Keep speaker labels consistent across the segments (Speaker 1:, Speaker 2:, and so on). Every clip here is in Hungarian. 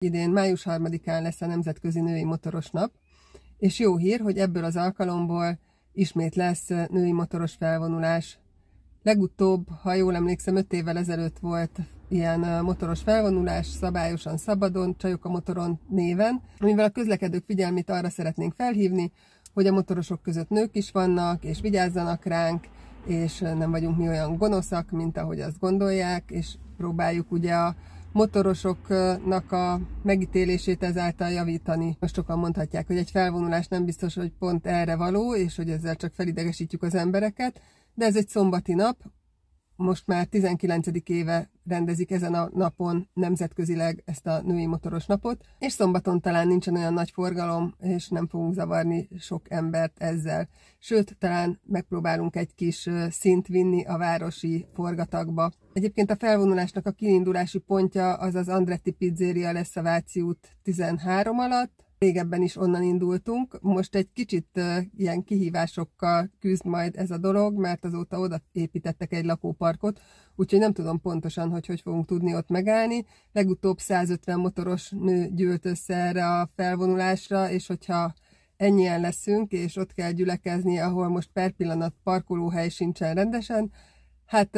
Speaker 1: Idén május 3-án lesz a Nemzetközi Női Motoros Nap, és jó hír, hogy ebből az alkalomból ismét lesz női motoros felvonulás. Legutóbb, ha jól emlékszem, 5 évvel ezelőtt volt ilyen motoros felvonulás, szabályosan szabadon, Csajok a motoron néven, amivel a közlekedők figyelmét arra szeretnénk felhívni, hogy a motorosok között nők is vannak, és vigyázzanak ránk, és nem vagyunk mi olyan gonoszak, mint ahogy azt gondolják, és próbáljuk ugye a motorosoknak a megítélését ezáltal javítani. Most sokan mondhatják, hogy egy felvonulás nem biztos, hogy pont erre való, és hogy ezzel csak felidegesítjük az embereket, de ez egy szombati nap, most már 19. éve rendezik ezen a napon nemzetközileg ezt a női motoros napot, és szombaton talán nincsen olyan nagy forgalom, és nem fogunk zavarni sok embert ezzel. Sőt, talán megpróbálunk egy kis szint vinni a városi forgatagba. Egyébként a felvonulásnak a kiindulási pontja az az Andretti Pizzeria lesz a Váci út 13 alatt. Régebben is onnan indultunk, most egy kicsit ilyen kihívásokkal küzd majd ez a dolog, mert azóta oda építettek egy lakóparkot, úgyhogy nem tudom pontosan, hogy fogunk tudni ott megállni. Legutóbb 150 motoros nő gyűlt össze erre a felvonulásra, és hogyha ennyien leszünk, és ott kell gyülekezni, ahol most per pillanat parkolóhely sincsen rendesen, hát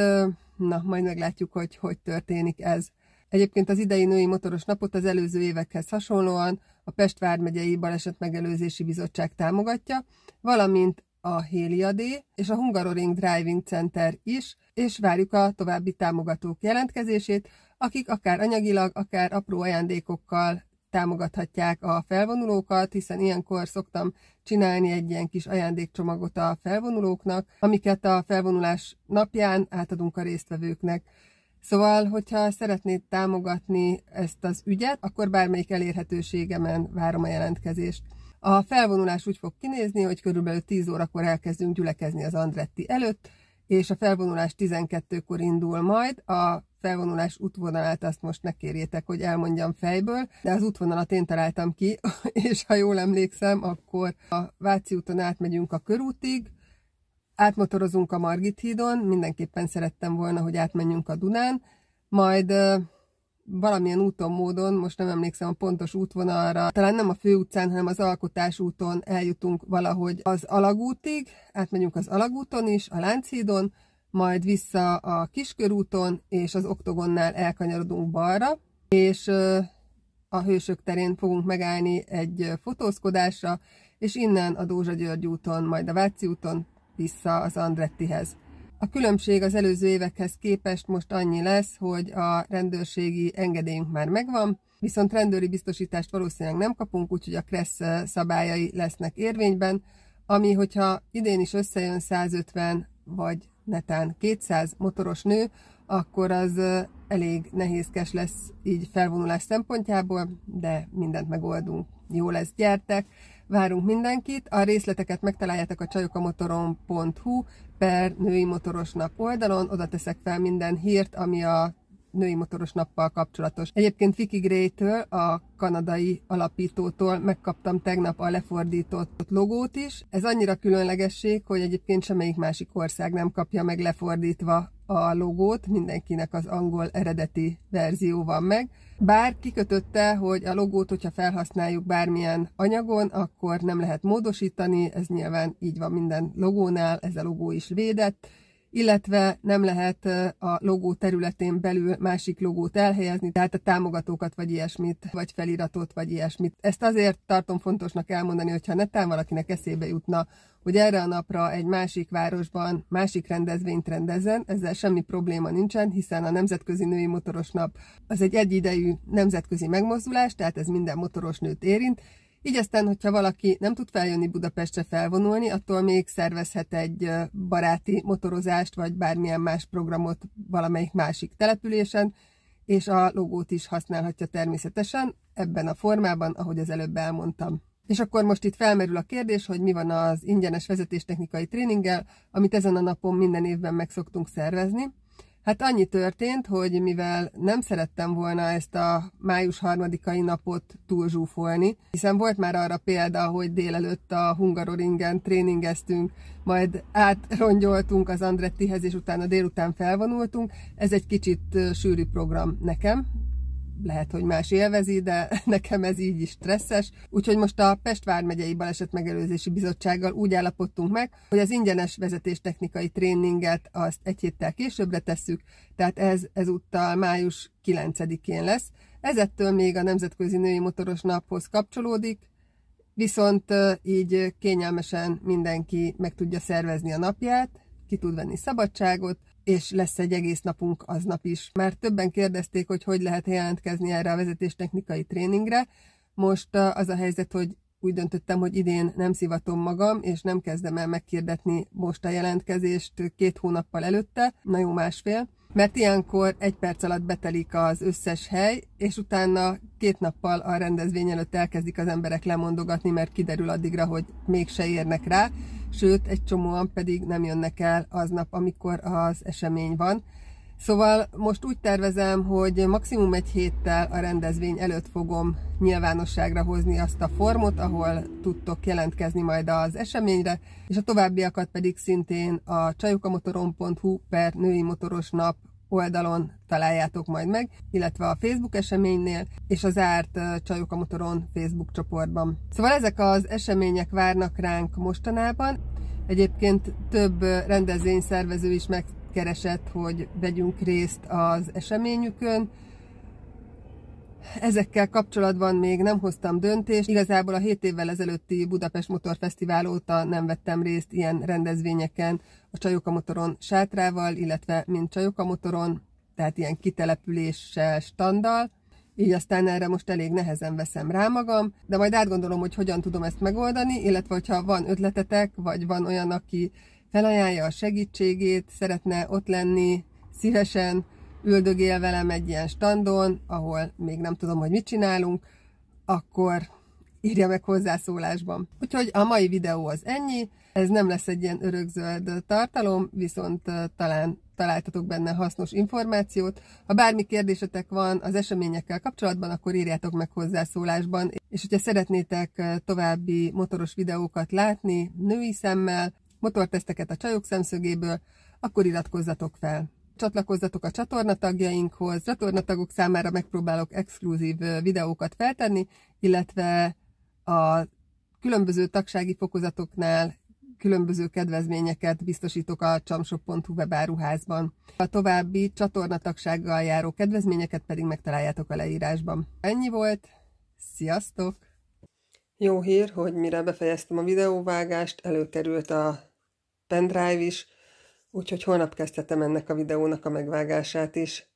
Speaker 1: na, majd meglátjuk, hogy történik ez. Egyébként az idei női motoros napot az előző évekhez hasonlóan a Pest vármegyei Balesetmegelőzési Bizottság támogatja, valamint a Héliadé és a Hungaroring Driving Center is, és várjuk a további támogatók jelentkezését, akik akár anyagilag, akár apró ajándékokkal támogathatják a felvonulókat, hiszen ilyenkor szoktam csinálni egy ilyen kis ajándékcsomagot a felvonulóknak, amiket a felvonulás napján átadunk a résztvevőknek. Szóval, hogyha szeretnéd támogatni ezt az ügyet, akkor bármelyik elérhetőségemen várom a jelentkezést. A felvonulás úgy fog kinézni, hogy körülbelül 10 órakor elkezdünk gyülekezni az Andretti előtt, és a felvonulás 12-kor indul majd. A felvonulás útvonalát azt most ne kérjétek, hogy elmondjam fejből, de az útvonalat én találtam ki, és ha jól emlékszem, akkor a Váci úton átmegyünk a körútig, átmotorozunk a Margit hídon, mindenképpen szerettem volna, hogy átmenjünk a Dunán, majd valamilyen úton, módon, most nem emlékszem a pontos útvonalra, talán nem a főutcán, hanem az Alkotás úton eljutunk valahogy az Alagútig, átmegyünk az Alagúton is, a Lánchídon, majd vissza a Kiskörúton, és az Oktogonnál elkanyarodunk balra, és a Hősök terén fogunk megállni egy fotózkodásra, és innen a Dózsa György úton, majd a Váci úton vissza az Andrettihez. A különbség az előző évekhez képest most annyi lesz, hogy a rendőrségi engedélyünk már megvan, viszont rendőri biztosítást valószínűleg nem kapunk, úgyhogy a KRESZ szabályai lesznek érvényben, ami, hogyha idén is összejön 150 vagy netán 200 motoros nő, akkor az elég nehézkes lesz így felvonulás szempontjából, de mindent megoldunk. Jó lesz, gyertek! Várunk mindenkit, a részleteket megtaláljátok a csajokamotoron.hu per női motoros nap oldalon, oda teszek fel minden hírt, ami a női motoros nappal kapcsolatos. Egyébként Vicky Gray-től, a kanadai alapítótól megkaptam tegnap a lefordított logót is. Ez annyira különlegesség, hogy egyébként semmelyik másik ország nem kapja meg lefordítva a logót, mindenkinek az angol eredeti verzió van meg. Bár kikötötte, hogy a logót, hogyha felhasználjuk bármilyen anyagon, akkor nem lehet módosítani, ez nyilván így van minden logónál, ez a logó is védett, illetve nem lehet a logó területén belül másik logót elhelyezni, tehát a támogatókat vagy ilyesmit, vagy feliratot vagy ilyesmit. Ezt azért tartom fontosnak elmondani, hogyha netán valakinek eszébe jutna, hogy erre a napra egy másik városban másik rendezvényt rendezzen, ezzel semmi probléma nincsen, hiszen a Nemzetközi Női Motoros Nap az egy egyidejű nemzetközi megmozdulás, tehát ez minden motoros nőt érint. Így aztán, hogyha valaki nem tud feljönni Budapestre felvonulni, attól még szervezhet egy baráti motorozást, vagy bármilyen más programot valamelyik másik településen, és a logót is használhatja természetesen ebben a formában, ahogy az előbb elmondtam. És akkor most itt felmerül a kérdés, hogy mi van az ingyenes vezetéstechnikai tréninggel, amit ezen a napon minden évben meg szoktunk szervezni. Hát annyi történt, hogy mivel nem szerettem volna ezt a május 3-ai napot túlzsúfolni, hiszen volt már arra példa, hogy délelőtt a Hungaroringen tréningeztünk, majd átrongyoltunk az Andrettihez, és utána délután felvonultunk. Ez egy kicsit sűrű program nekem, lehet, hogy más élvezi, de nekem ez így is stresszes. Úgyhogy most a Pest vármegyei Balesetmegelőzési Bizottsággal úgy állapodtunk meg, hogy az ingyenes vezetéstechnikai tréninget azt egy héttel későbbre tesszük, tehát ez ezúttal május 9-én lesz. Ez ettől még a Nemzetközi Női Motoros Naphoz kapcsolódik, viszont így kényelmesen mindenki meg tudja szervezni a napját, ki tud venni szabadságot, és lesz egy egész napunk aznap is. Már többen kérdezték, hogy lehet jelentkezni erre a vezetéstechnikai tréningre. Most az a helyzet, hogy úgy döntöttem, hogy idén nem szivatom magam, és nem kezdem el meghirdetni most a jelentkezést 2 hónappal előtte, na jó, másfél, mert ilyenkor 1 perc alatt betelik az összes hely, és utána 2 nappal a rendezvény előtt elkezdik az emberek lemondogatni, mert kiderül addigra, hogy mégse érnek rá, sőt, egy csomóan pedig nem jönnek el aznap, amikor az esemény van. Szóval most úgy tervezem, hogy maximum 1 héttel a rendezvény előtt fogom nyilvánosságra hozni azt a formot, ahol tudtok jelentkezni majd az eseményre, és a továbbiakat pedig szintén a csajokamotoron.hu/női motoros nap oldalon találjátok majd meg, illetve a Facebook eseménynél és a zárt Csajok a Motoron Facebook csoportban. Szóval ezek az események várnak ránk mostanában. Egyébként több rendezvényszervező is megkeresett, hogy vegyünk részt az eseményükön. Ezekkel kapcsolatban még nem hoztam döntést. Igazából a 7 évvel ezelőtti Budapest Motorfesztivál óta nem vettem részt ilyen rendezvényeken a Csajok a Motoron sátrával, illetve mint Csajok a Motoron, tehát ilyen kitelepüléssel, standal. Így aztán erre most elég nehezen veszem rá magam, de majd átgondolom, hogy hogyan tudom ezt megoldani, illetve hogyha van ötletetek, vagy van olyan, aki felajánlja a segítségét, szeretne ott lenni, szívesen üldögél velem egy ilyen standon, ahol még nem tudom, hogy mit csinálunk, akkor írja meg hozzászólásban. Úgyhogy a mai videó az ennyi, ez nem lesz egy ilyen örökzöld tartalom, viszont talán találtatok benne hasznos információt. Ha bármi kérdésetek van az eseményekkel kapcsolatban, akkor írjátok meg hozzászólásban, és hogyha szeretnétek további motoros videókat látni női szemmel, motorteszteket a csajok szemszögéből, akkor iratkozzatok fel. Csatlakozzatok a csatornatagjainkhoz, csatornatagok számára megpróbálok exkluzív videókat feltenni, illetve a különböző tagsági fokozatoknál különböző kedvezményeket biztosítok a csamshop.hu webáruházban. A további csatornatagsággal járó kedvezményeket pedig megtaláljátok a leírásban. Ennyi volt, sziasztok! Jó hír, hogy mire befejeztem a videóvágást, előkerült a pendrive is, úgyhogy holnap kezdhetem ennek a videónak a megvágását is.